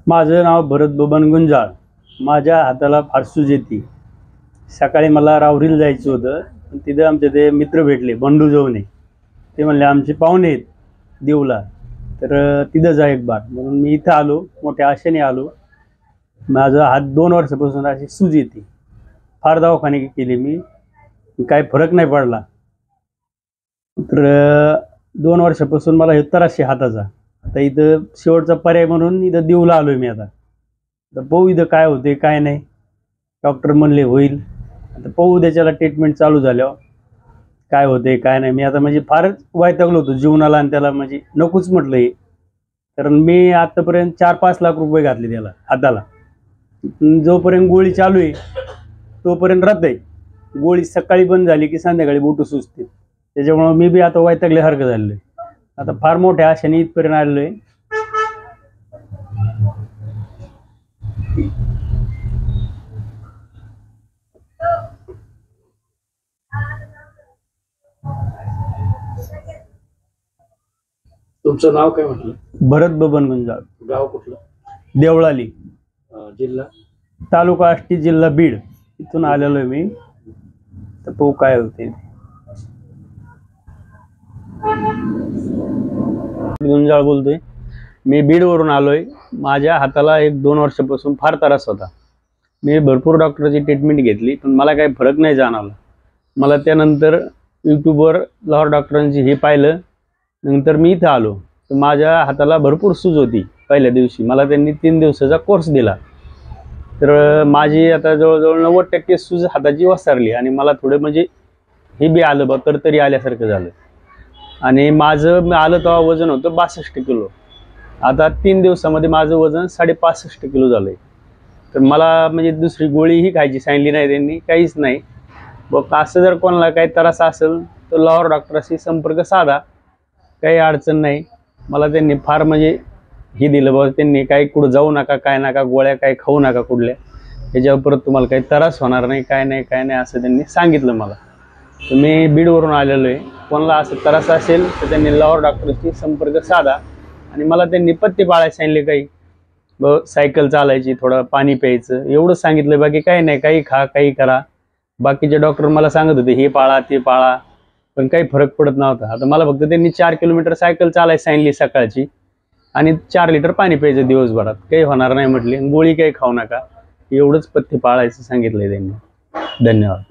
माझं नाव भरत बबन गुंजाळ। माझ्या हाताला फार सूज येते। सकाळी मला राहुरीला जायचं होतं, पण तिथे आमचे ते मित्र भेटले, बंडू जवणे। ते म्हणले आमचे पाहुणे आहेत देऊला, तर तिथं जा एक बार, म्हणून मी इथं आलो, मोठ्या आशेने आलो। माझा हात 2 वर्षापासून अशी सूज येते। फार दवाखाने केले मी, काही फरक नाही पडला। तर 2 वर्षापासून मला हे त्रास आहे हाताचा। आता इथं शेवटचा पर्याय म्हणून इथं देऊला आलोय मी। आता पाहू इथं काय होते काय नाही। डॉक्टर म्हणले होईल, आता पाहू त्याच्याला ट्रीटमेंट चालू झाल्यावर काय होते काय नाही। मी आता म्हणजे फारच वैतागलो होतो जीवनाला, आणि त्याला म्हणजे नकोच म्हटलं हे। कारण मी आतापर्यंत 4-5 लाख रुपये घातले त्याला हाताला। जोपर्यंत गोळी चालू आहे तोपर्यंत राहत आहे। गोळी सकाळी बंद झाली की संध्याकाळी बोट सुचते। त्याच्यामुळे मी बी आता वैतागल्यासारखं झालेलं आहे। आता फार मोठ्या आशेने इथपर्यंत आलेलो आहे। तुमचं नाव काय म्हटलं? भरत बबन गुंजाळ, गाव कुठलं? देवळाली, जिल्हा? तालुका आष्टी, जिल्हा बीड। इथून आलेलो आहे मी, तर पाहू काय होते। गुंजाळ बोलतोय मी, बीडवरून आलोय। माझ्या हाताला 1-2 वर्षापासून फार त्रास होता। मी भरपूर डॉक्टरची ट्रीटमेंट घेतली, पण मला काही फरक नाही जाणवला। मला त्यानंतर यूट्यूबवर लाहोर डॉक्टरांची हे पाहिलं, नंतर मी इथं आलो। तर माझ्या हाताला भरपूर सूज होती। पहिल्या दिवशी मला त्यांनी 3 दिवसाचा कोर्स दिला, तर माझी आता जवळजवळ 90% सूज हाताची वसरली, आणि मला थोडं म्हणजे हे बी आलं बा, तरतरी आल्यासारखं झालं। आणि माझं आलं तेव्हा वजन होतं 62 किलो। आता 3 दिवसामध्ये माझं वजन 65.5 किलो झालंय। तर मला म्हणजे दुसरी गोळीही खायची सांगितली नाही त्यांनी, काहीच नाही। बघ असं जर कोणाला काही त्रास असेल तर लाहोर डॉक्टरशी संपर्क साधा, काही अडचण नाही। मला त्यांनी फार म्हणजे हे दिलं बघ, त्यांनी काही कुठं जाऊ नका, काय नका, गोळ्या काही खाऊ नका कुठल्या, याच्यावर परत तुम्हाला काही त्रास होणार नाही, काय नाही काय नाही असं त्यांनी सांगितलं मला। तर मी बीडवरून आलेलो आहे। कोणाला असं त्रास असेल तर त्यांनी लाहोर डॉक्टरशी संपर्क साधा। आणि मला त्यांनी पथ्य पाळायला सांगितले, काही सायकल चालायची, थोडं पाणी प्यायचं, एवढं सांगितलं। बाकी काही नाही, काही खा काही करा। बाकीचे डॉक्टर मला सांगत होते हे पाळा ते पाळा, पण काही फरक पडत नव्हता। आता मला फक्त त्यांनी 4 किलोमीटर सायकल चालायला सांगितली सकाळची, आणि 4 लिटर पाणी प्यायचं दिवसभरात, काही होणार नाही म्हटले। गोळी काही खाऊ नका, एवढंच पथ्य पाळायचं सांगितलंय त्यांनी। धन्यवाद।